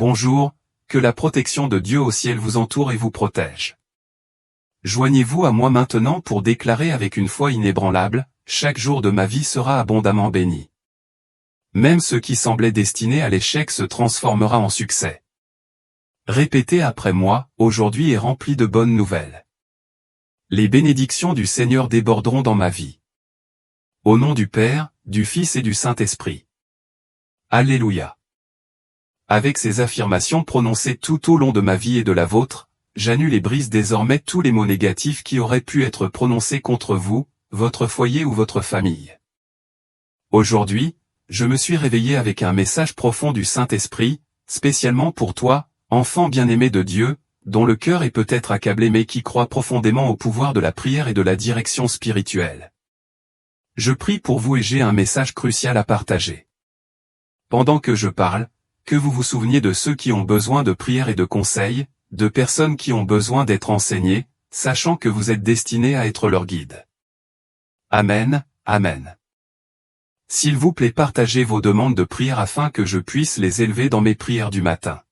Bonjour, que la protection de Dieu au ciel vous entoure et vous protège. Joignez-vous à moi maintenant pour déclarer avec une foi inébranlable, chaque jour de ma vie sera abondamment béni. Même ce qui semblait destiné à l'échec se transformera en succès. Répétez après moi, aujourd'hui est rempli de bonnes nouvelles. Les bénédictions du Seigneur déborderont dans ma vie. Au nom du Père, du Fils et du Saint-Esprit. Alléluia. Avec ces affirmations prononcées tout au long de ma vie et de la vôtre, j'annule et brise désormais tous les mots négatifs qui auraient pu être prononcés contre vous, votre foyer ou votre famille. Aujourd'hui, je me suis réveillé avec un message profond du Saint-Esprit, spécialement pour toi, enfant bien-aimé de Dieu, dont le cœur est peut-être accablé mais qui croit profondément au pouvoir de la prière et de la direction spirituelle. Je prie pour vous et j'ai un message crucial à partager. Pendant que je parle, que vous vous souveniez de ceux qui ont besoin de prière et de conseils, de personnes qui ont besoin d'être enseignées, sachant que vous êtes destinés à être leur guide. Amen, Amen. S'il vous plaît, partagez vos demandes de prière afin que je puisse les élever dans mes prières du matin.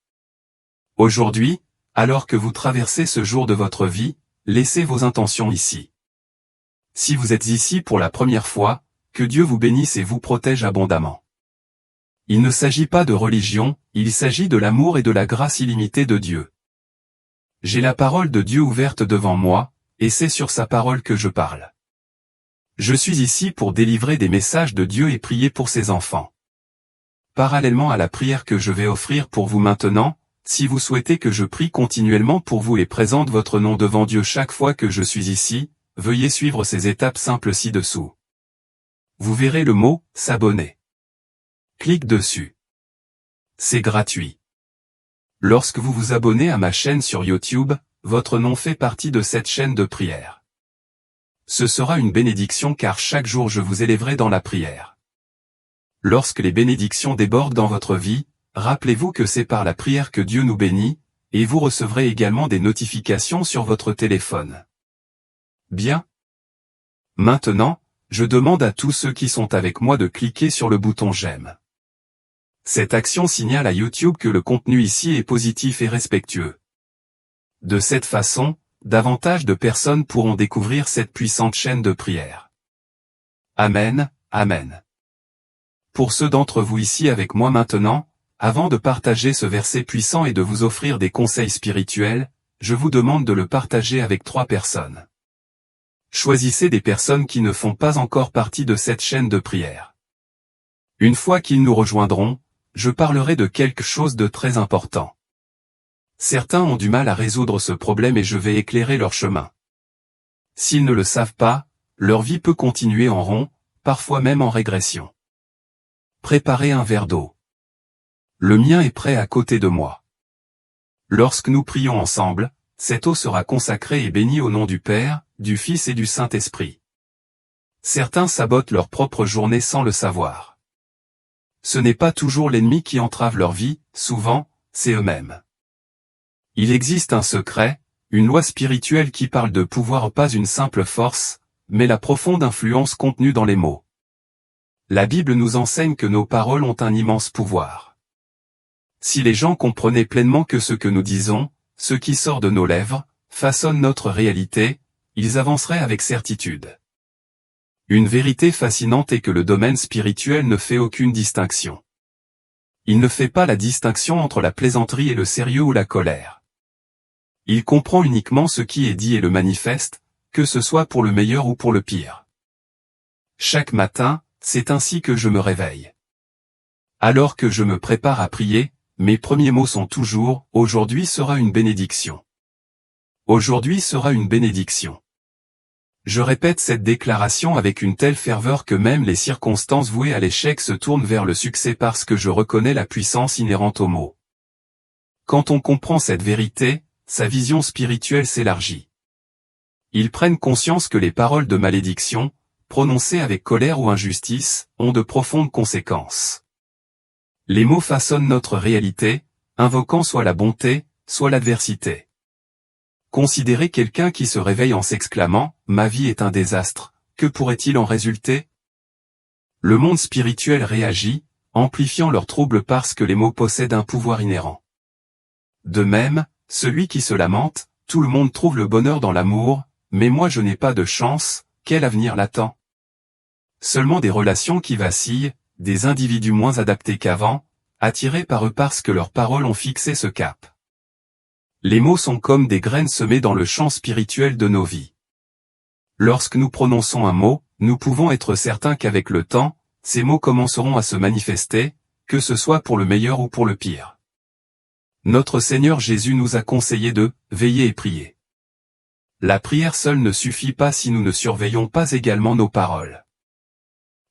Aujourd'hui, alors que vous traversez ce jour de votre vie, laissez vos intentions ici. Si vous êtes ici pour la première fois, que Dieu vous bénisse et vous protège abondamment. Il ne s'agit pas de religion, il s'agit de l'amour et de la grâce illimitée de Dieu. J'ai la parole de Dieu ouverte devant moi, et c'est sur sa parole que je parle. Je suis ici pour délivrer des messages de Dieu et prier pour ses enfants. Parallèlement à la prière que je vais offrir pour vous maintenant, si vous souhaitez que je prie continuellement pour vous et présente votre nom devant Dieu chaque fois que je suis ici, veuillez suivre ces étapes simples ci-dessous. Vous verrez le mot « s'abonner ». Clique dessus. C'est gratuit. Lorsque vous vous abonnez à ma chaîne sur YouTube, votre nom fait partie de cette chaîne de prière. Ce sera une bénédiction car chaque jour je vous élèverai dans la prière. Lorsque les bénédictions débordent dans votre vie, rappelez-vous que c'est par la prière que Dieu nous bénit, et vous recevrez également des notifications sur votre téléphone. Bien. Maintenant, je demande à tous ceux qui sont avec moi de cliquer sur le bouton j'aime. Cette action signale à YouTube que le contenu ici est positif et respectueux. De cette façon, davantage de personnes pourront découvrir cette puissante chaîne de prière. Amen, Amen. Pour ceux d'entre vous ici avec moi maintenant, avant de partager ce verset puissant et de vous offrir des conseils spirituels, je vous demande de le partager avec 3 personnes. Choisissez des personnes qui ne font pas encore partie de cette chaîne de prière. Une fois qu'ils nous rejoindront, je parlerai de quelque chose de très important. Certains ont du mal à résoudre ce problème et je vais éclairer leur chemin. S'ils ne le savent pas, leur vie peut continuer en rond, parfois même en régression. Préparez un verre d'eau. Le mien est prêt à côté de moi. Lorsque nous prions ensemble, cette eau sera consacrée et bénie au nom du Père, du Fils et du Saint-Esprit. Certains sabotent leur propre journée sans le savoir. Ce n'est pas toujours l'ennemi qui entrave leur vie, souvent, c'est eux-mêmes. Il existe un secret, une loi spirituelle qui parle de pouvoir, pas une simple force, mais la profonde influence contenue dans les mots. La Bible nous enseigne que nos paroles ont un immense pouvoir. Si les gens comprenaient pleinement que ce que nous disons, ce qui sort de nos lèvres, façonne notre réalité, ils avanceraient avec certitude. Une vérité fascinante est que le domaine spirituel ne fait aucune distinction. Il ne fait pas la distinction entre la plaisanterie et le sérieux ou la colère. Il comprend uniquement ce qui est dit et le manifeste, que ce soit pour le meilleur ou pour le pire. Chaque matin, c'est ainsi que je me réveille. Alors que je me prépare à prier, mes premiers mots sont toujours « Aujourd'hui sera une bénédiction ». Aujourd'hui sera une bénédiction. Je répète cette déclaration avec une telle ferveur que même les circonstances vouées à l'échec se tournent vers le succès parce que je reconnais la puissance inhérente aux mots. Quand on comprend cette vérité, sa vision spirituelle s'élargit. Ils prennent conscience que les paroles de malédiction, prononcées avec colère ou injustice, ont de profondes conséquences. Les mots façonnent notre réalité, invoquant soit la bonté, soit l'adversité. Considérez quelqu'un qui se réveille en s'exclamant « Ma vie est un désastre, que pourrait-il en résulter ?» Le monde spirituel réagit, amplifiant leurs troubles parce que les mots possèdent un pouvoir inhérent. De même, celui qui se lamente, tout le monde trouve le bonheur dans l'amour, mais moi je n'ai pas de chance, quel avenir l'attend? Seulement des relations qui vacillent, des individus moins adaptés qu'avant, attirés par eux parce que leurs paroles ont fixé ce cap. Les mots sont comme des graines semées dans le champ spirituel de nos vies. Lorsque nous prononçons un mot, nous pouvons être certains qu'avec le temps, ces mots commenceront à se manifester, que ce soit pour le meilleur ou pour le pire. Notre Seigneur Jésus nous a conseillé de veiller et prier. La prière seule ne suffit pas si nous ne surveillons pas également nos paroles.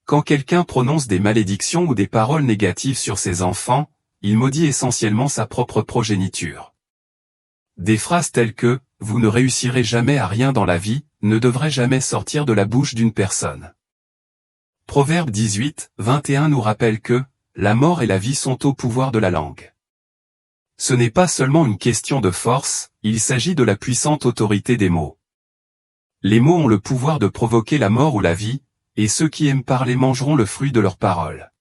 Quand quelqu'un prononce des malédictions ou des paroles négatives sur ses enfants, il maudit essentiellement sa propre progéniture. Des phrases telles que « vous ne réussirez jamais à rien dans la vie » ne devraient jamais sortir de la bouche d'une personne. Proverbe 18, 21 nous rappelle que « la mort et la vie sont au pouvoir de la langue ». Ce n'est pas seulement une question de force, il s'agit de la puissante autorité des mots. Les mots ont le pouvoir de provoquer la mort ou la vie, et ceux qui aiment parler mangeront le fruit de leurs paroles.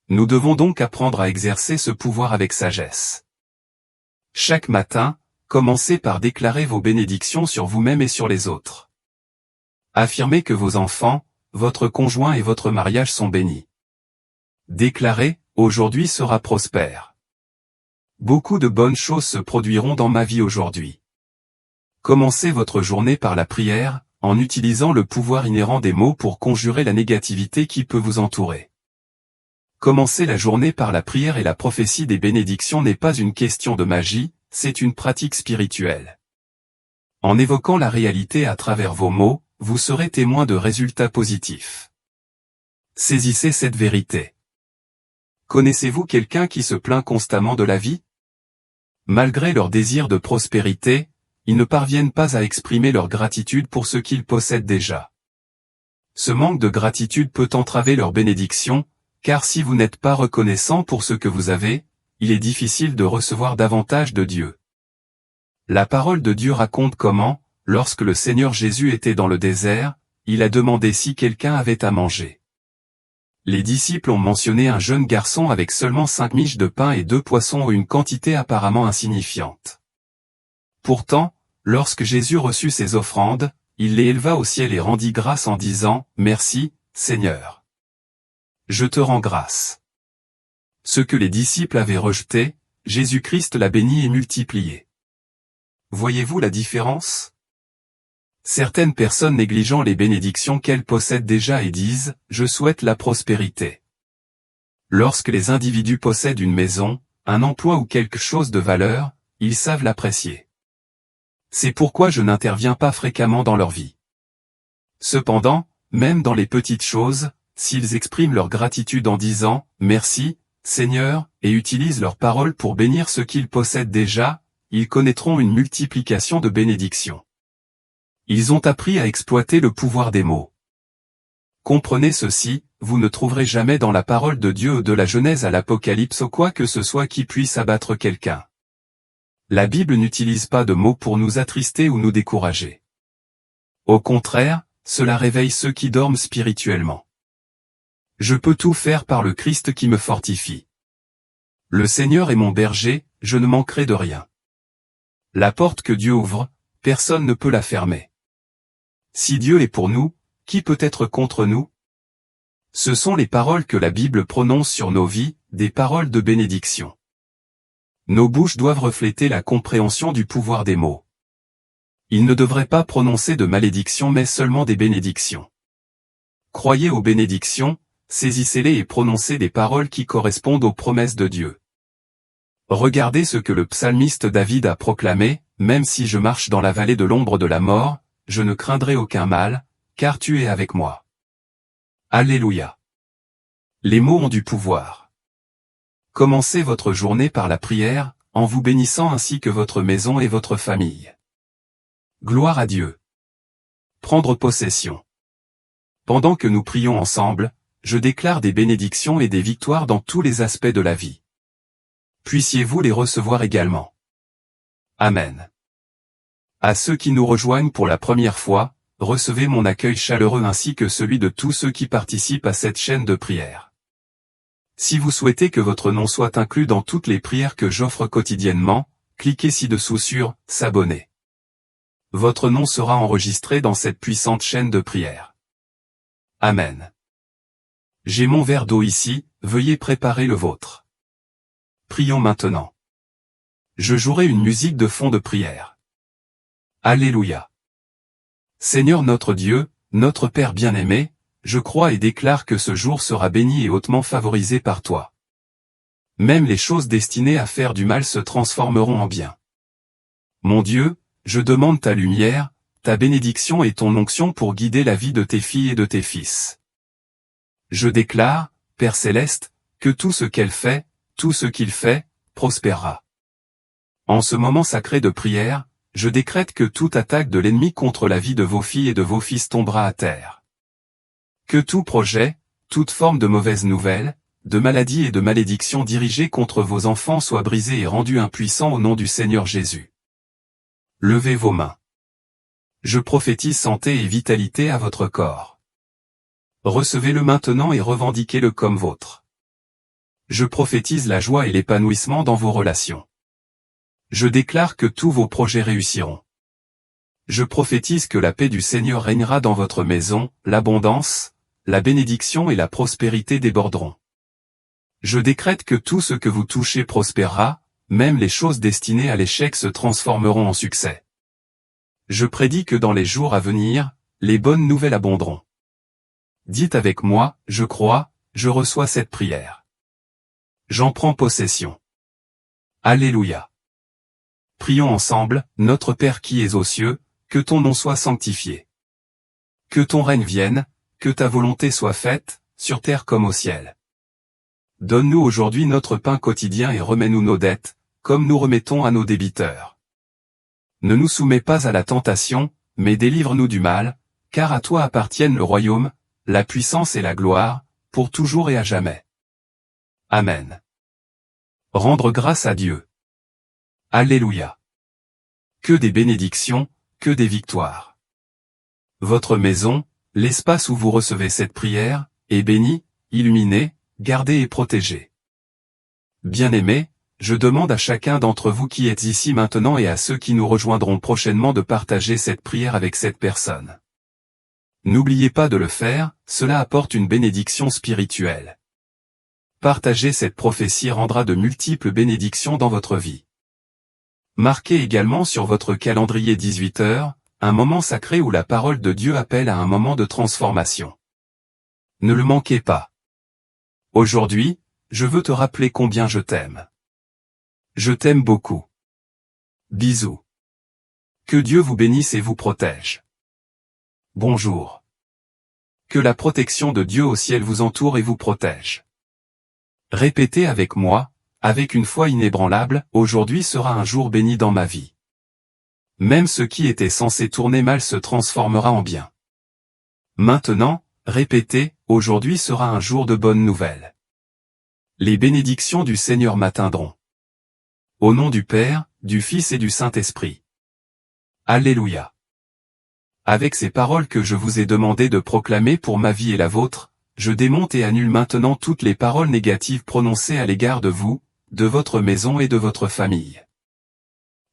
Nous devons donc apprendre à exercer ce pouvoir avec sagesse. Chaque matin, commencez par déclarer vos bénédictions sur vous-même et sur les autres. Affirmez que vos enfants, votre conjoint et votre mariage sont bénis. Déclarez, aujourd'hui sera prospère. Beaucoup de bonnes choses se produiront dans ma vie aujourd'hui. Commencez votre journée par la prière, en utilisant le pouvoir inhérent des mots pour conjurer la négativité qui peut vous entourer. Commencer la journée par la prière et la prophétie des bénédictions n'est pas une question de magie, c'est une pratique spirituelle. En évoquant la réalité à travers vos mots, vous serez témoin de résultats positifs. Saisissez cette vérité. Connaissez-vous quelqu'un qui se plaint constamment de la vie? Malgré leur désir de prospérité, ils ne parviennent pas à exprimer leur gratitude pour ce qu'ils possèdent déjà. Ce manque de gratitude peut entraver leur bénédiction, car si vous n'êtes pas reconnaissant pour ce que vous avez, il est difficile de recevoir davantage de Dieu. La parole de Dieu raconte comment, lorsque le Seigneur Jésus était dans le désert, il a demandé si quelqu'un avait à manger. Les disciples ont mentionné un jeune garçon avec seulement 5 miches de pain et 2 poissons ou une quantité apparemment insignifiante. Pourtant, lorsque Jésus reçut ces offrandes, il les éleva au ciel et rendit grâce en disant « Merci, Seigneur. Je te rends grâce. » Ce que les disciples avaient rejeté, Jésus-Christ l'a béni et multiplié. Voyez-vous la différence? Certaines personnes négligeant les bénédictions qu'elles possèdent déjà et disent « Je souhaite la prospérité ». Lorsque les individus possèdent une maison, un emploi ou quelque chose de valeur, ils savent l'apprécier. C'est pourquoi je n'interviens pas fréquemment dans leur vie. Cependant, même dans les petites choses, s'ils expriment leur gratitude en disant « Merci, Seigneur » et utilisent leurs paroles pour bénir ce qu'ils possèdent déjà, ils connaîtront une multiplication de bénédictions. Ils ont appris à exploiter le pouvoir des mots. Comprenez ceci, vous ne trouverez jamais dans la parole de Dieu de la Genèse à l'Apocalypse quoi que ce soit qui puisse abattre quelqu'un. La Bible n'utilise pas de mots pour nous attrister ou nous décourager. Au contraire, cela réveille ceux qui dorment spirituellement. Je peux tout faire par le Christ qui me fortifie. Le Seigneur est mon berger, je ne manquerai de rien. La porte que Dieu ouvre, personne ne peut la fermer. Si Dieu est pour nous, qui peut être contre nous? Ce sont les paroles que la Bible prononce sur nos vies, des paroles de bénédiction. Nos bouches doivent refléter la compréhension du pouvoir des mots. Ils ne devraient pas prononcer de malédictions mais seulement des bénédictions. Croyez aux bénédictions, saisissez-les et prononcez des paroles qui correspondent aux promesses de Dieu. Regardez ce que le psalmiste David a proclamé, « Même si je marche dans la vallée de l'ombre de la mort, je ne craindrai aucun mal, car tu es avec moi. » Alléluia. Les mots ont du pouvoir. Commencez votre journée par la prière, en vous bénissant ainsi que votre maison et votre famille. Gloire à Dieu. Prendre possession. Pendant que nous prions ensemble, je déclare des bénédictions et des victoires dans tous les aspects de la vie. Puissiez-vous les recevoir également. Amen. À ceux qui nous rejoignent pour la première fois, recevez mon accueil chaleureux ainsi que celui de tous ceux qui participent à cette chaîne de prière. Si vous souhaitez que votre nom soit inclus dans toutes les prières que j'offre quotidiennement, cliquez ci-dessous sur « S'abonner ». Votre nom sera enregistré dans cette puissante chaîne de prière. Amen. J'ai mon verre d'eau ici, veuillez préparer le vôtre. Prions maintenant. Je jouerai une musique de fond de prière. Alléluia. Seigneur notre Dieu, notre Père bien-aimé, je crois et déclare que ce jour sera béni et hautement favorisé par toi. Même les choses destinées à faire du mal se transformeront en bien. Mon Dieu, je demande ta lumière, ta bénédiction et ton onction pour guider la vie de tes filles et de tes fils. Je déclare, Père céleste, que tout ce qu'elle fait, tout ce qu'il fait, prospérera. En ce moment sacré de prière, je décrète que toute attaque de l'ennemi contre la vie de vos filles et de vos fils tombera à terre. Que tout projet, toute forme de mauvaise nouvelle, de maladie et de malédiction dirigée contre vos enfants soit brisé et rendu impuissant au nom du Seigneur Jésus. Levez vos mains. Je prophétise santé et vitalité à votre corps. Recevez-le maintenant et revendiquez-le comme vôtre. Je prophétise la joie et l'épanouissement dans vos relations. Je déclare que tous vos projets réussiront. Je prophétise que la paix du Seigneur régnera dans votre maison, l'abondance, la bénédiction et la prospérité déborderont. Je décrète que tout ce que vous touchez prospérera, même les choses destinées à l'échec se transformeront en succès. Je prédis que dans les jours à venir, les bonnes nouvelles abonderont. Dites avec moi, je crois, je reçois cette prière. J'en prends possession. Alléluia. Prions ensemble, notre Père qui es aux cieux, que ton nom soit sanctifié. Que ton règne vienne, que ta volonté soit faite, sur terre comme au ciel. Donne-nous aujourd'hui notre pain quotidien et remets-nous nos dettes, comme nous remettons à nos débiteurs. Ne nous soumets pas à la tentation, mais délivre-nous du mal, car à toi appartiennent le royaume, la puissance et la gloire, pour toujours et à jamais. Amen. Rendre grâce à Dieu. Alléluia. Que des bénédictions, que des victoires. Votre maison, l'espace où vous recevez cette prière, est béni, illuminé, gardé et protégé. Bien-aimés, je demande à chacun d'entre vous qui êtes ici maintenant et à ceux qui nous rejoindront prochainement de partager cette prière avec cette personne. N'oubliez pas de le faire, cela apporte une bénédiction spirituelle. Partager cette prophétie rendra de multiples bénédictions dans votre vie. Marquez également sur votre calendrier 18 heures, un moment sacré où la parole de Dieu appelle à un moment de transformation. Ne le manquez pas. Aujourd'hui, je veux te rappeler combien je t'aime. Je t'aime beaucoup. Bisous. Que Dieu vous bénisse et vous protège. Bonjour. Que la protection de Dieu au ciel vous entoure et vous protège. Répétez avec moi, avec une foi inébranlable, aujourd'hui sera un jour béni dans ma vie. Même ce qui était censé tourner mal se transformera en bien. Maintenant, répétez, aujourd'hui sera un jour de bonnes nouvelles. Les bénédictions du Seigneur m'atteindront. Au nom du Père, du Fils et du Saint-Esprit. Alléluia. Avec ces paroles que je vous ai demandé de proclamer pour ma vie et la vôtre, je démonte et annule maintenant toutes les paroles négatives prononcées à l'égard de vous, de votre maison et de votre famille.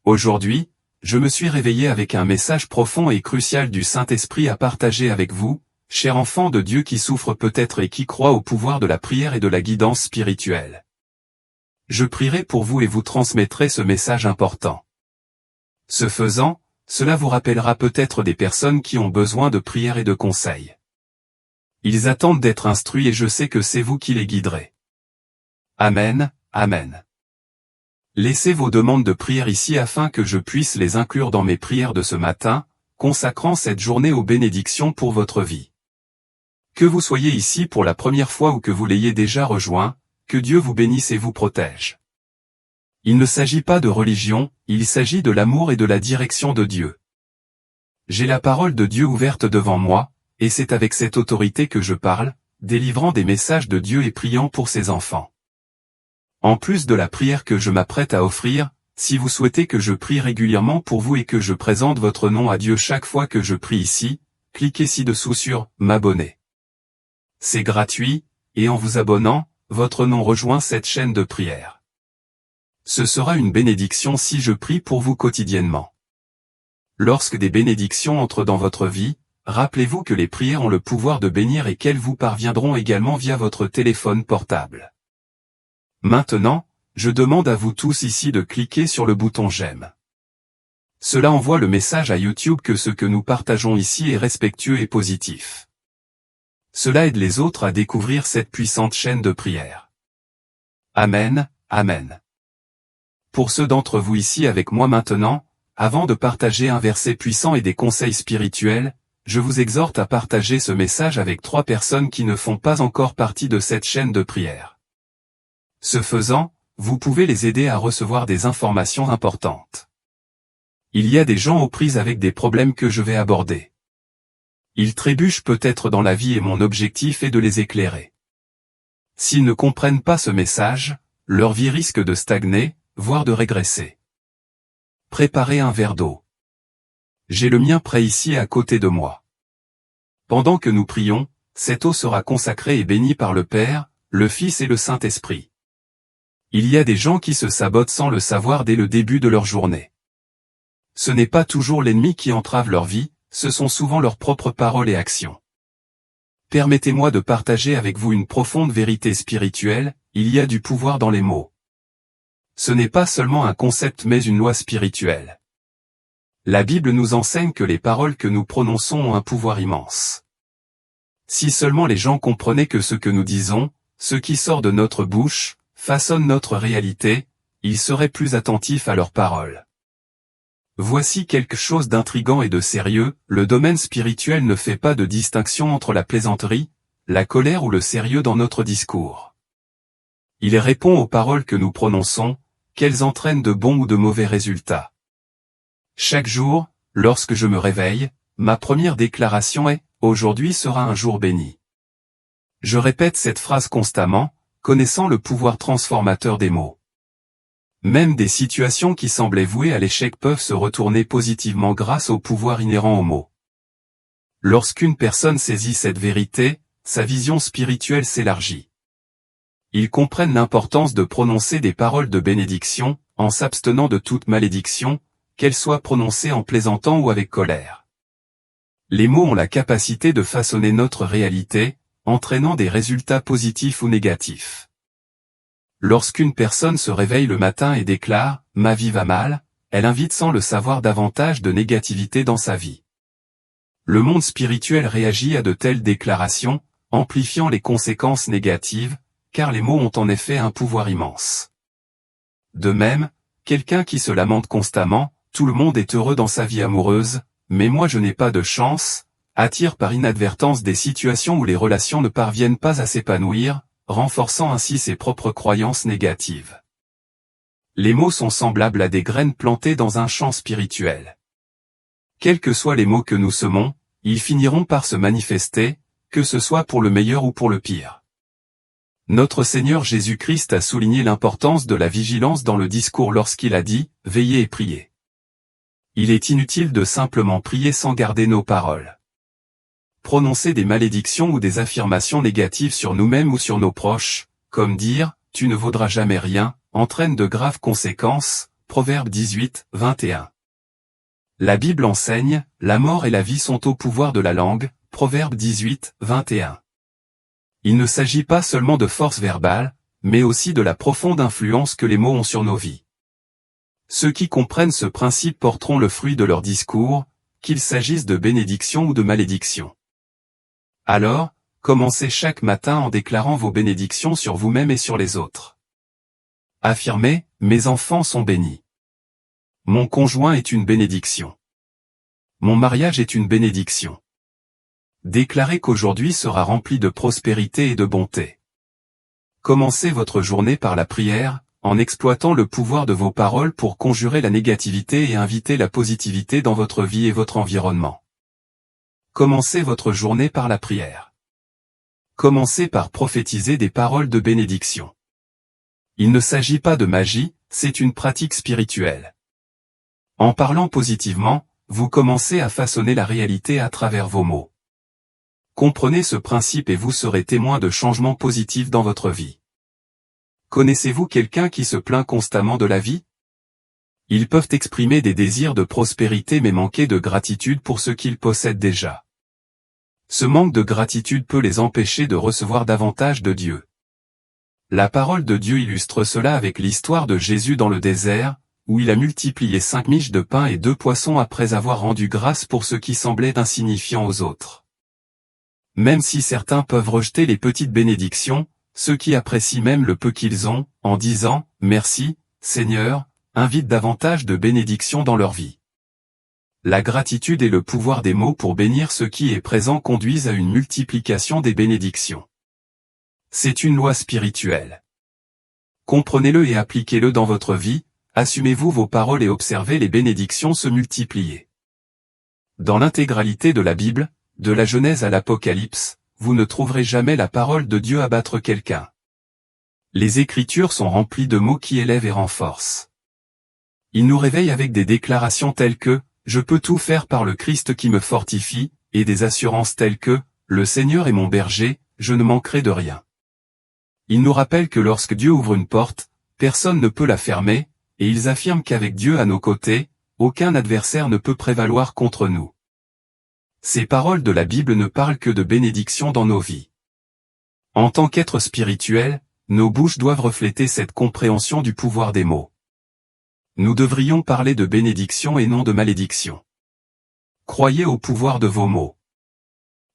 Aujourd'hui, je me suis réveillé avec un message profond et crucial du Saint-Esprit à partager avec vous, chers enfants de Dieu qui souffrent peut-être et qui croient au pouvoir de la prière et de la guidance spirituelle. Je prierai pour vous et vous transmettrai ce message important. Ce faisant, cela vous rappellera peut-être des personnes qui ont besoin de prière et de conseils. Ils attendent d'être instruits et je sais que c'est vous qui les guiderez. Amen, Amen. Laissez vos demandes de prière ici afin que je puisse les inclure dans mes prières de ce matin, consacrant cette journée aux bénédictions pour votre vie. Que vous soyez ici pour la première fois ou que vous l'ayez déjà rejoint, que Dieu vous bénisse et vous protège. Il ne s'agit pas de religion, il s'agit de l'amour et de la direction de Dieu. J'ai la parole de Dieu ouverte devant moi, et c'est avec cette autorité que je parle, délivrant des messages de Dieu et priant pour ses enfants. En plus de la prière que je m'apprête à offrir, si vous souhaitez que je prie régulièrement pour vous et que je présente votre nom à Dieu chaque fois que je prie ici, cliquez ci-dessous sur « M'abonner ». C'est gratuit, et en vous abonnant, votre nom rejoint cette chaîne de prière. Ce sera une bénédiction si je prie pour vous quotidiennement. Lorsque des bénédictions entrent dans votre vie, rappelez-vous que les prières ont le pouvoir de bénir et qu'elles vous parviendront également via votre téléphone portable. Maintenant, je demande à vous tous ici de cliquer sur le bouton j'aime. Cela envoie le message à YouTube que ce que nous partageons ici est respectueux et positif. Cela aide les autres à découvrir cette puissante chaîne de prière. Amen, Amen. Pour ceux d'entre vous ici avec moi maintenant, avant de partager un verset puissant et des conseils spirituels, je vous exhorte à partager ce message avec 3 personnes qui ne font pas encore partie de cette chaîne de prière. Ce faisant, vous pouvez les aider à recevoir des informations importantes. Il y a des gens aux prises avec des problèmes que je vais aborder. Ils trébuchent peut-être dans la vie et mon objectif est de les éclairer. S'ils ne comprennent pas ce message, leur vie risque de stagner, voire de régresser. Préparez un verre d'eau. J'ai le mien prêt ici à côté de moi. Pendant que nous prions, cette eau sera consacrée et bénie par le Père, le Fils et le Saint-Esprit. Il y a des gens qui se sabotent sans le savoir dès le début de leur journée. Ce n'est pas toujours l'ennemi qui entrave leur vie, ce sont souvent leurs propres paroles et actions. Permettez-moi de partager avec vous une profonde vérité spirituelle, il y a du pouvoir dans les mots. Ce n'est pas seulement un concept mais une loi spirituelle. La Bible nous enseigne que les paroles que nous prononçons ont un pouvoir immense. Si seulement les gens comprenaient que ce que nous disons, ce qui sort de notre bouche, façonne notre réalité, ils seraient plus attentifs à leurs paroles. Voici quelque chose d'intrigant et de sérieux, le domaine spirituel ne fait pas de distinction entre la plaisanterie, la colère ou le sérieux dans notre discours. Il répond aux paroles que nous prononçons, qu'elles entraînent de bons ou de mauvais résultats. Chaque jour, lorsque je me réveille, ma première déclaration est « Aujourd'hui sera un jour béni ». Je répète cette phrase constamment, connaissant le pouvoir transformateur des mots. Même des situations qui semblaient vouées à l'échec peuvent se retourner positivement grâce au pouvoir inhérent aux mots. Lorsqu'une personne saisit cette vérité, sa vision spirituelle s'élargit. Ils comprennent l'importance de prononcer des paroles de bénédiction, en s'abstenant de toute malédiction, qu'elles soient prononcées en plaisantant ou avec colère. Les mots ont la capacité de façonner notre réalité, entraînant des résultats positifs ou négatifs. Lorsqu'une personne se réveille le matin et déclare « Ma vie va mal », elle invite sans le savoir davantage de négativité dans sa vie. Le monde spirituel réagit à de telles déclarations, amplifiant les conséquences négatives, car les mots ont en effet un pouvoir immense. De même, quelqu'un qui se lamente constamment, tout le monde est heureux dans sa vie amoureuse, mais moi je n'ai pas de chance, attire par inadvertance des situations où les relations ne parviennent pas à s'épanouir, renforçant ainsi ses propres croyances négatives. Les mots sont semblables à des graines plantées dans un champ spirituel. Quels que soient les mots que nous semons, ils finiront par se manifester, que ce soit pour le meilleur ou pour le pire. Notre Seigneur Jésus-Christ a souligné l'importance de la vigilance dans le discours lorsqu'il a dit « Veillez et priez ». Il est inutile de simplement prier sans garder nos paroles. Prononcer des malédictions ou des affirmations négatives sur nous-mêmes ou sur nos proches, comme dire « Tu ne vaudras jamais rien », entraîne de graves conséquences, Proverbe 18, 21. La Bible enseigne « La mort et la vie sont au pouvoir de la langue », Proverbe 18, 21. Il ne s'agit pas seulement de force verbale, mais aussi de la profonde influence que les mots ont sur nos vies. Ceux qui comprennent ce principe porteront le fruit de leur discours, qu'il s'agisse de bénédiction ou de malédiction. Alors, commencez chaque matin en déclarant vos bénédictions sur vous-même et sur les autres. Affirmez, mes enfants sont bénis. Mon conjoint est une bénédiction. Mon mariage est une bénédiction. Déclarez qu'aujourd'hui sera rempli de prospérité et de bonté. Commencez votre journée par la prière, en exploitant le pouvoir de vos paroles pour conjurer la négativité et inviter la positivité dans votre vie et votre environnement. Commencez votre journée par la prière. Commencez par prophétiser des paroles de bénédiction. Il ne s'agit pas de magie, c'est une pratique spirituelle. En parlant positivement, vous commencez à façonner la réalité à travers vos mots. Comprenez ce principe et vous serez témoin de changements positifs dans votre vie. Connaissez-vous quelqu'un qui se plaint constamment de la vie? Ils peuvent exprimer des désirs de prospérité mais manquer de gratitude pour ce qu'ils possèdent déjà. Ce manque de gratitude peut les empêcher de recevoir davantage de Dieu. La parole de Dieu illustre cela avec l'histoire de Jésus dans le désert, où il a multiplié 5 miches de pain et 2 poissons après avoir rendu grâce pour ce qui semblait insignifiant aux autres. Même si certains peuvent rejeter les petites bénédictions, ceux qui apprécient même le peu qu'ils ont, en disant « Merci, Seigneur », invitent davantage de bénédictions dans leur vie. La gratitude et le pouvoir des mots pour bénir ce qui est présent conduisent à une multiplication des bénédictions. C'est une loi spirituelle. Comprenez-le et appliquez-le dans votre vie, assumez-vous vos paroles et observez les bénédictions se multiplier. Dans l'intégralité de la Bible, de la Genèse à l'Apocalypse, vous ne trouverez jamais la parole de Dieu abattre quelqu'un. Les Écritures sont remplies de mots qui élèvent et renforcent. Ils nous réveillent avec des déclarations telles que « Je peux tout faire par le Christ qui me fortifie » et des assurances telles que « Le Seigneur est mon berger, je ne manquerai de rien ». Ils nous rappellent que lorsque Dieu ouvre une porte, personne ne peut la fermer, et ils affirment qu'avec Dieu à nos côtés, aucun adversaire ne peut prévaloir contre nous. Ces paroles de la Bible ne parlent que de bénédictions dans nos vies. En tant qu'êtres spirituels, nos bouches doivent refléter cette compréhension du pouvoir des mots. Nous devrions parler de bénédiction et non de malédiction. Croyez au pouvoir de vos mots.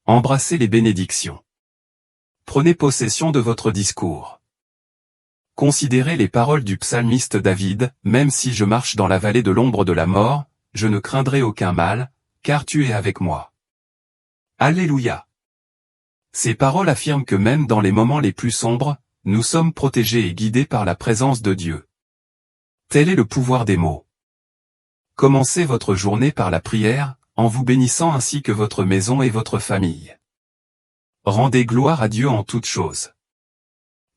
Embrassez les bénédictions. Prenez possession de votre discours. Considérez les paroles du psalmiste David, « Même si je marche dans la vallée de l'ombre de la mort, je ne craindrai aucun mal, car tu es avec moi. » Alléluia. Ces paroles affirment que même dans les moments les plus sombres, nous sommes protégés et guidés par la présence de Dieu. Tel est le pouvoir des mots. Commencez votre journée par la prière, en vous bénissant ainsi que votre maison et votre famille. Rendez gloire à Dieu en toutes choses.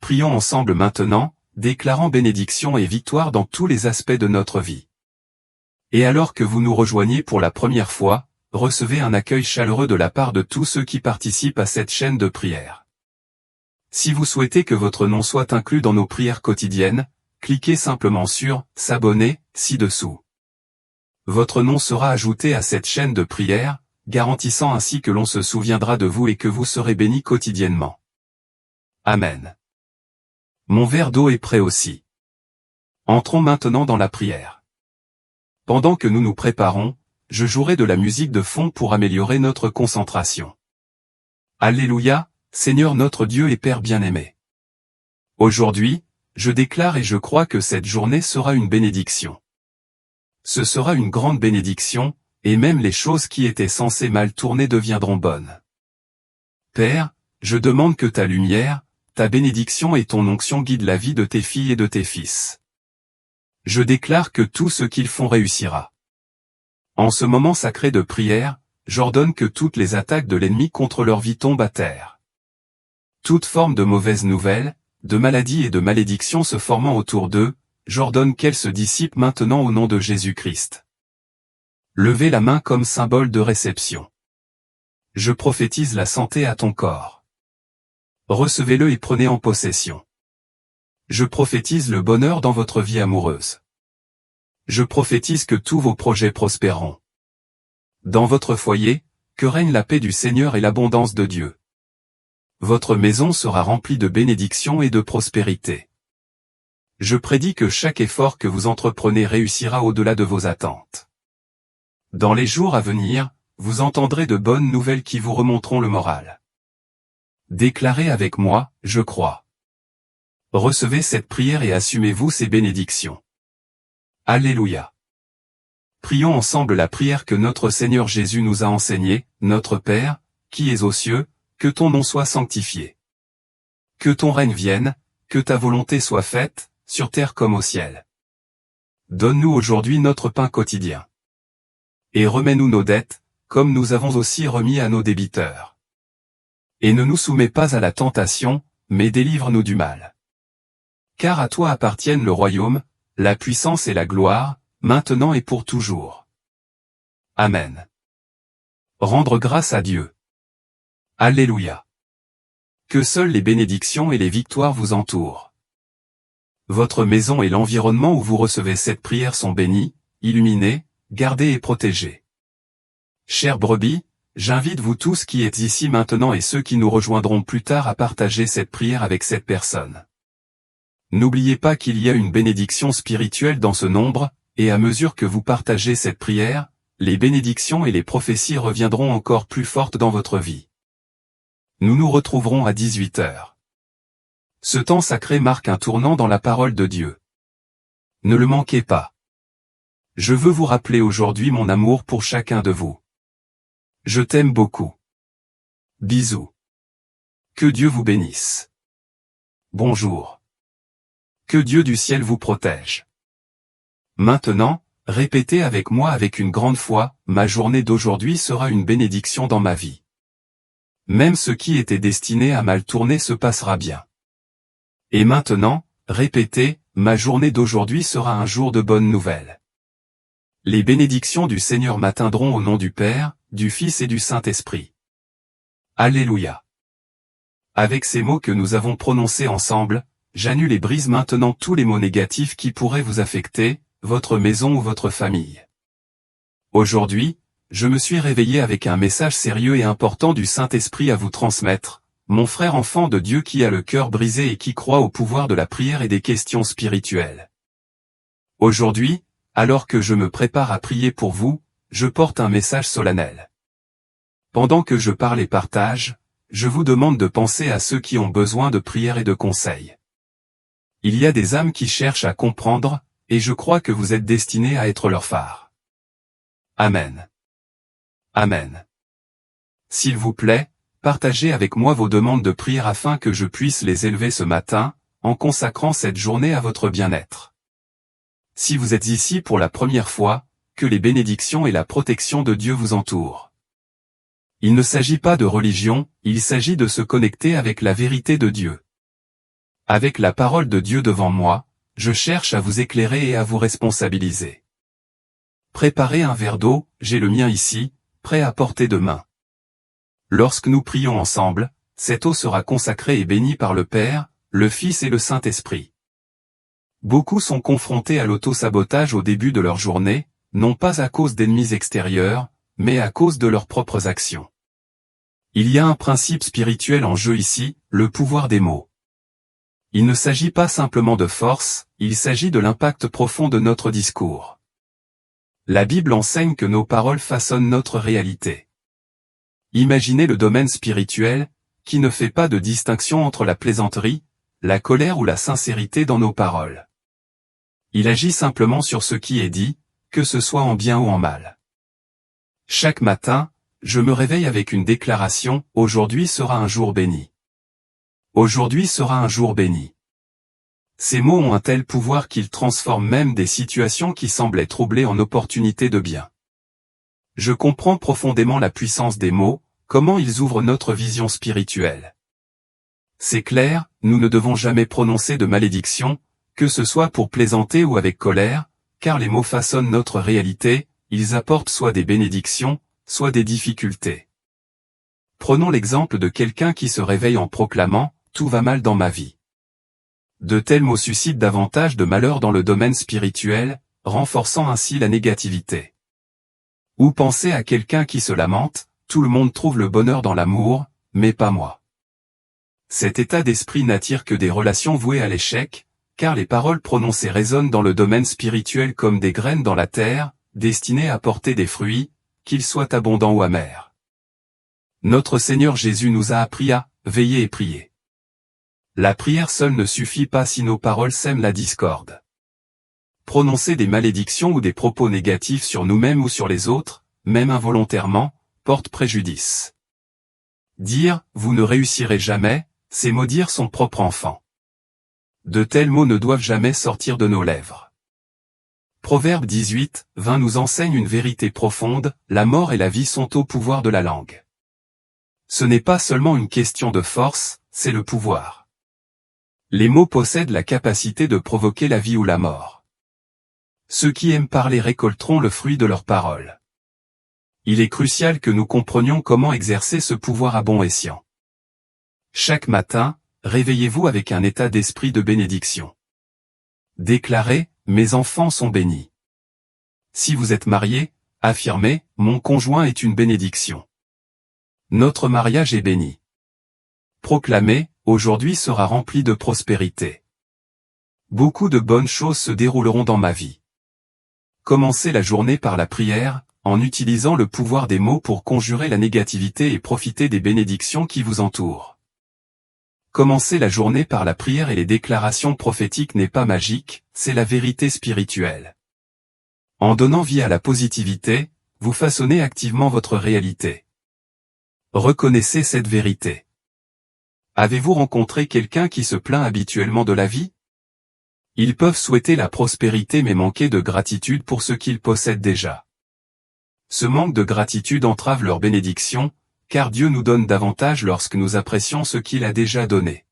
Prions ensemble maintenant, déclarant bénédiction et victoire dans tous les aspects de notre vie. Et alors que vous nous rejoignez pour la première fois, recevez un accueil chaleureux de la part de tous ceux qui participent à cette chaîne de prière. Si vous souhaitez que votre nom soit inclus dans nos prières quotidiennes, cliquez simplement sur « S'abonner » ci-dessous. Votre nom sera ajouté à cette chaîne de prière, garantissant ainsi que l'on se souviendra de vous et que vous serez bénis quotidiennement. Amen. Mon verre d'eau est prêt aussi. Entrons maintenant dans la prière. Pendant que nous nous préparons, je jouerai de la musique de fond pour améliorer notre concentration. Alléluia, Seigneur notre Dieu et Père bien-aimé. Aujourd'hui, je déclare et je crois que cette journée sera une bénédiction. Ce sera une grande bénédiction, et même les choses qui étaient censées mal tourner deviendront bonnes. Père, je demande que ta lumière, ta bénédiction et ton onction guident la vie de tes filles et de tes fils. Je déclare que tout ce qu'ils font réussira. En ce moment sacré de prière, j'ordonne que toutes les attaques de l'ennemi contre leur vie tombent à terre. Toute forme de mauvaises nouvelles, de maladies et de malédictions se formant autour d'eux, j'ordonne qu'elles se dissipent maintenant au nom de Jésus-Christ. Levez la main comme symbole de réception. Je prophétise la santé à ton corps. Recevez-le et prenez en possession. Je prophétise le bonheur dans votre vie amoureuse. Je prophétise que tous vos projets prospéreront. Dans votre foyer, que règne la paix du Seigneur et l'abondance de Dieu. Votre maison sera remplie de bénédictions et de prospérité. Je prédis que chaque effort que vous entreprenez réussira au-delà de vos attentes. Dans les jours à venir, vous entendrez de bonnes nouvelles qui vous remonteront le moral. Déclarez avec moi, je crois. Recevez cette prière et assumez-vous ces bénédictions. Alléluia. Prions ensemble la prière que notre Seigneur Jésus nous a enseignée, Notre Père, qui es aux cieux, que ton nom soit sanctifié. Que ton règne vienne, que ta volonté soit faite, sur terre comme au ciel. Donne-nous aujourd'hui notre pain quotidien. Et remets-nous nos dettes, comme nous avons aussi remis à nos débiteurs. Et ne nous soumets pas à la tentation, mais délivre-nous du mal. Car à toi appartiennent le royaume, la puissance et la gloire, maintenant et pour toujours. Amen. Rendre grâce à Dieu. Alléluia. Que seules les bénédictions et les victoires vous entourent. Votre maison et l'environnement où vous recevez cette prière sont bénis, illuminés, gardés et protégés. Chères brebis, j'invite vous tous qui êtes ici maintenant et ceux qui nous rejoindront plus tard à partager cette prière avec cette personne. N'oubliez pas qu'il y a une bénédiction spirituelle dans ce nombre, et à mesure que vous partagez cette prière, les bénédictions et les prophéties reviendront encore plus fortes dans votre vie. Nous nous retrouverons à 18 h. Ce temps sacré marque un tournant dans la parole de Dieu. Ne le manquez pas. Je veux vous rappeler aujourd'hui mon amour pour chacun de vous. Je t'aime beaucoup. Bisous. Que Dieu vous bénisse. Bonjour. Que Dieu du ciel vous protège. Maintenant, répétez avec moi avec une grande foi, ma journée d'aujourd'hui sera une bénédiction dans ma vie. Même ce qui était destiné à mal tourner se passera bien. Et maintenant, répétez, ma journée d'aujourd'hui sera un jour de bonnes nouvelles. Les bénédictions du Seigneur m'atteindront au nom du Père, du Fils et du Saint-Esprit. Alléluia. Avec ces mots que nous avons prononcés ensemble, j'annule et brise maintenant tous les mots négatifs qui pourraient vous affecter, votre maison ou votre famille. Aujourd'hui, je me suis réveillé avec un message sérieux et important du Saint-Esprit à vous transmettre, mon frère enfant de Dieu qui a le cœur brisé et qui croit au pouvoir de la prière et des questions spirituelles. Aujourd'hui, alors que je me prépare à prier pour vous, je porte un message solennel. Pendant que je parle et partage, je vous demande de penser à ceux qui ont besoin de prière et de conseils. Il y a des âmes qui cherchent à comprendre, et je crois que vous êtes destinés à être leur phare. Amen. Amen. S'il vous plaît, partagez avec moi vos demandes de prière afin que je puisse les élever ce matin, en consacrant cette journée à votre bien-être. Si vous êtes ici pour la première fois, que les bénédictions et la protection de Dieu vous entourent. Il ne s'agit pas de religion, il s'agit de se connecter avec la vérité de Dieu. Avec la parole de Dieu devant moi, je cherche à vous éclairer et à vous responsabiliser. Préparez un verre d'eau, j'ai le mien ici, prêt à portée de main. Lorsque nous prions ensemble, cette eau sera consacrée et bénie par le Père, le Fils et le Saint-Esprit. Beaucoup sont confrontés à l'auto-sabotage au début de leur journée, non pas à cause d'ennemis extérieurs, mais à cause de leurs propres actions. Il y a un principe spirituel en jeu ici, le pouvoir des mots. Il ne s'agit pas simplement de force, il s'agit de l'impact profond de notre discours. La Bible enseigne que nos paroles façonnent notre réalité. Imaginez le domaine spirituel, qui ne fait pas de distinction entre la plaisanterie, la colère ou la sincérité dans nos paroles. Il agit simplement sur ce qui est dit, que ce soit en bien ou en mal. Chaque matin, je me réveille avec une déclaration, « Aujourd'hui sera un jour béni. » Aujourd'hui sera un jour béni. Ces mots ont un tel pouvoir qu'ils transforment même des situations qui semblaient troublées en opportunités de bien. Je comprends profondément la puissance des mots, comment ils ouvrent notre vision spirituelle. C'est clair, nous ne devons jamais prononcer de malédiction, que ce soit pour plaisanter ou avec colère, car les mots façonnent notre réalité, ils apportent soit des bénédictions, soit des difficultés. Prenons l'exemple de quelqu'un qui se réveille en proclamant « Tout va mal dans ma vie ». De tels mots suscitent davantage de malheur dans le domaine spirituel, renforçant ainsi la négativité. Ou pensez à quelqu'un qui se lamente, tout le monde trouve le bonheur dans l'amour, mais pas moi. Cet état d'esprit n'attire que des relations vouées à l'échec, car les paroles prononcées résonnent dans le domaine spirituel comme des graines dans la terre, destinées à porter des fruits, qu'ils soient abondants ou amers. Notre Seigneur Jésus nous a appris à veiller et prier. La prière seule ne suffit pas si nos paroles sèment la discorde. Prononcer des malédictions ou des propos négatifs sur nous-mêmes ou sur les autres, même involontairement, porte préjudice. Dire « vous ne réussirez jamais », c'est maudire son propre enfant. De tels mots ne doivent jamais sortir de nos lèvres. Proverbe 18, 20 nous enseigne une vérité profonde, la mort et la vie sont au pouvoir de la langue. Ce n'est pas seulement une question de force, c'est le pouvoir. Les mots possèdent la capacité de provoquer la vie ou la mort. Ceux qui aiment parler récolteront le fruit de leurs paroles. Il est crucial que nous comprenions comment exercer ce pouvoir à bon escient. Chaque matin, réveillez-vous avec un état d'esprit de bénédiction. Déclarez, mes enfants sont bénis. Si vous êtes marié, affirmez, mon conjoint est une bénédiction. Notre mariage est béni. Proclamez, aujourd'hui sera rempli de prospérité. Beaucoup de bonnes choses se dérouleront dans ma vie. Commencez la journée par la prière, en utilisant le pouvoir des mots pour conjurer la négativité et profiter des bénédictions qui vous entourent. Commencer la journée par la prière et les déclarations prophétiques n'est pas magique, c'est la vérité spirituelle. En donnant vie à la positivité, vous façonnez activement votre réalité. Reconnaissez cette vérité. Avez-vous rencontré quelqu'un qui se plaint habituellement de la vie? Ils peuvent souhaiter la prospérité mais manquer de gratitude pour ce qu'ils possèdent déjà. Ce manque de gratitude entrave leur bénédiction, car Dieu nous donne davantage lorsque nous apprécions ce qu'il a déjà donné.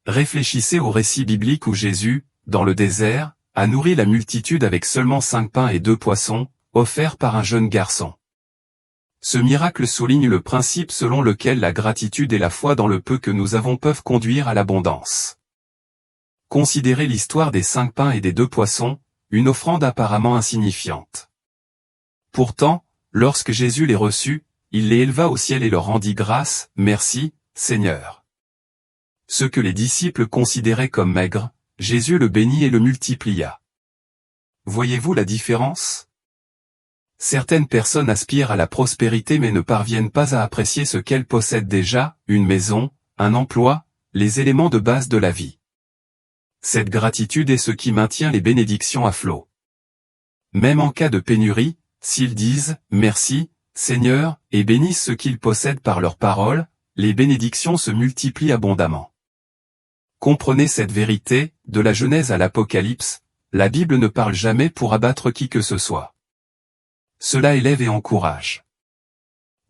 Réfléchissez au récit biblique où Jésus, dans le désert, a nourri la multitude avec seulement 5 pains et 2 poissons, offerts par un jeune garçon. Ce miracle souligne le principe selon lequel la gratitude et la foi dans le peu que nous avons peuvent conduire à l'abondance. Considérez l'histoire des 5 pains et des 2 poissons, une offrande apparemment insignifiante. Pourtant, lorsque Jésus les reçut, il les éleva au ciel et leur rendit grâce, merci, Seigneur. Ce que les disciples considéraient comme maigre, Jésus le bénit et le multiplia. Voyez-vous la différence? Certaines personnes aspirent à la prospérité mais ne parviennent pas à apprécier ce qu'elles possèdent déjà, une maison, un emploi, les éléments de base de la vie. Cette gratitude est ce qui maintient les bénédictions à flot. Même en cas de pénurie, s'ils disent « Merci, Seigneur » et bénissent ce qu'ils possèdent par leurs paroles, les bénédictions se multiplient abondamment. Comprenez cette vérité, de la Genèse à l'Apocalypse, la Bible ne parle jamais pour abattre qui que ce soit. Cela élève et encourage.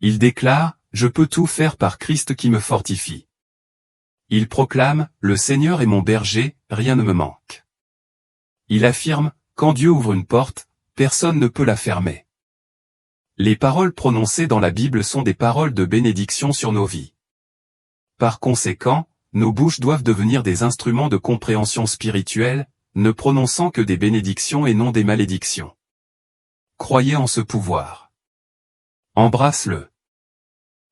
Il déclare « Je peux tout faire par Christ qui me fortifie ». Il proclame « Le Seigneur est mon berger, rien ne me manque ». Il affirme « Quand Dieu ouvre une porte, personne ne peut la fermer ». Les paroles prononcées dans la Bible sont des paroles de bénédiction sur nos vies. Par conséquent, nos bouches doivent devenir des instruments de compréhension spirituelle, ne prononçant que des bénédictions et non des malédictions. Croyez en ce pouvoir. Embrasse-le.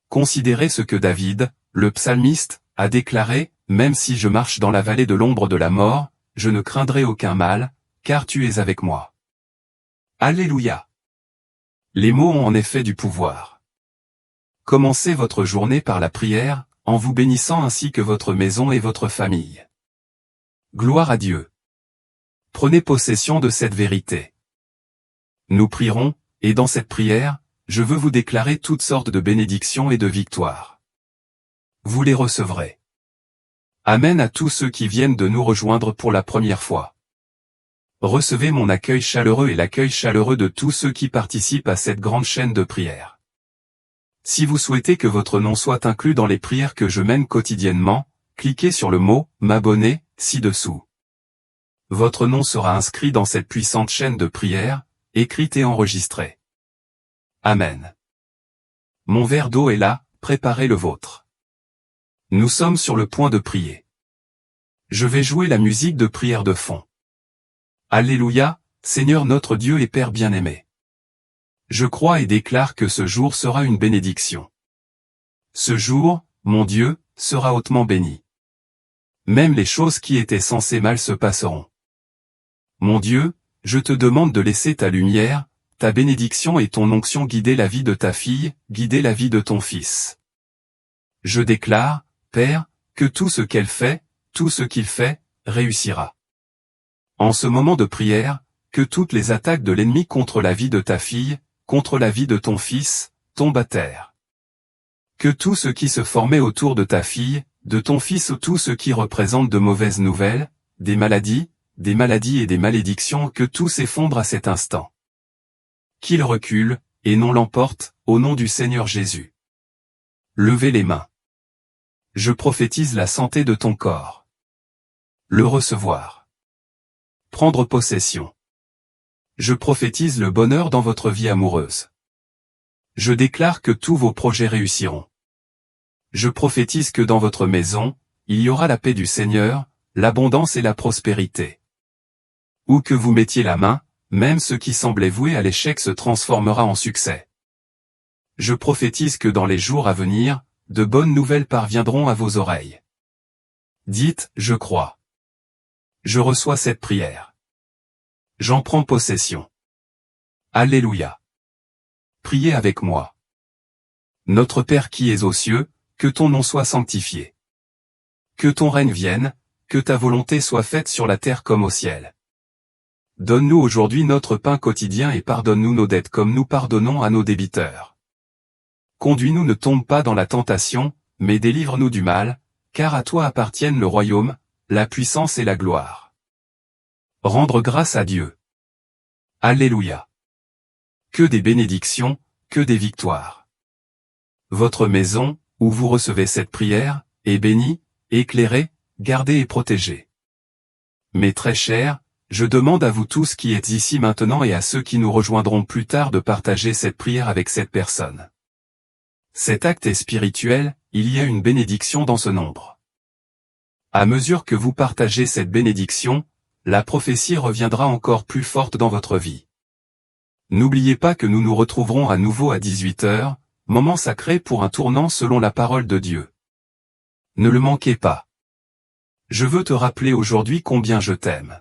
Considérez ce que David, le psalmiste, a déclaré, « Même si je marche dans la vallée de l'ombre de la mort, je ne craindrai aucun mal, car tu es avec moi. » Alléluia. Les mots ont en effet du pouvoir. Commencez votre journée par la prière, en vous bénissant ainsi que votre maison et votre famille. Gloire à Dieu. Prenez possession de cette vérité. Nous prierons, et dans cette prière, je veux vous déclarer toutes sortes de bénédictions et de victoires. Vous les recevrez. Amen à tous ceux qui viennent de nous rejoindre pour la première fois. Recevez mon accueil chaleureux et l'accueil chaleureux de tous ceux qui participent à cette grande chaîne de prières. Si vous souhaitez que votre nom soit inclus dans les prières que je mène quotidiennement, cliquez sur le mot « M'abonner » ci-dessous. Votre nom sera inscrit dans cette puissante chaîne de prières, écrite et enregistrée. Amen. Mon verre d'eau est là, préparez le vôtre. Nous sommes sur le point de prier. Je vais jouer la musique de prière de fond. Alléluia, Seigneur notre Dieu et Père bien-aimé. Je crois et déclare que ce jour sera une bénédiction. Ce jour, mon Dieu, sera hautement béni. Même les choses qui étaient censées mal se passeront. Mon Dieu, je te demande de laisser ta lumière, ta bénédiction et ton onction guider la vie de ta fille, guider la vie de ton fils. Je déclare, Père, que tout ce qu'elle fait, tout ce qu'il fait, réussira. En ce moment de prière, que toutes les attaques de l'ennemi contre la vie de ta fille, contre la vie de ton fils, tombent à terre. Que tout ce qui se formait autour de ta fille, de ton fils ou tout ce qui représente de mauvaises nouvelles, des maladies et des malédictions, que tout s'effondre à cet instant. Qu'il recule, et non l'emporte, au nom du Seigneur Jésus. Levez les mains. Je prophétise la santé de ton corps. Le recevoir. Prendre possession. Je prophétise le bonheur dans votre vie amoureuse. Je déclare que tous vos projets réussiront. Je prophétise que dans votre maison, il y aura la paix du Seigneur, l'abondance et la prospérité. Où que vous mettiez la main, même ce qui semblait voué à l'échec se transformera en succès. Je prophétise que dans les jours à venir, de bonnes nouvelles parviendront à vos oreilles. Dites, je crois. Je reçois cette prière. J'en prends possession. Alléluia. Priez avec moi. Notre Père qui es aux cieux, que ton nom soit sanctifié. Que ton règne vienne, que ta volonté soit faite sur la terre comme au ciel. Donne-nous aujourd'hui notre pain quotidien et pardonne-nous nos dettes comme nous pardonnons à nos débiteurs. Conduis-nous, ne tombe pas dans la tentation, mais délivre-nous du mal, car à toi appartiennent le royaume, la puissance et la gloire. Rendre grâce à Dieu. Alléluia. Que des bénédictions, que des victoires. Votre maison, où vous recevez cette prière, est bénie, éclairée, gardée et protégée. Mes très chers, je demande à vous tous qui êtes ici maintenant et à ceux qui nous rejoindront plus tard de partager cette prière avec cette personne. Cet acte est spirituel, il y a une bénédiction dans ce nombre. À mesure que vous partagez cette bénédiction, la prophétie reviendra encore plus forte dans votre vie. N'oubliez pas que nous nous retrouverons à nouveau à 18h, moment sacré pour un tournant selon la parole de Dieu. Ne le manquez pas. Je veux te rappeler aujourd'hui combien je t'aime.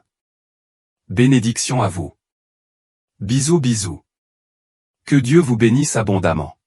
Bénédiction à vous. Bisous bisous. Que Dieu vous bénisse abondamment.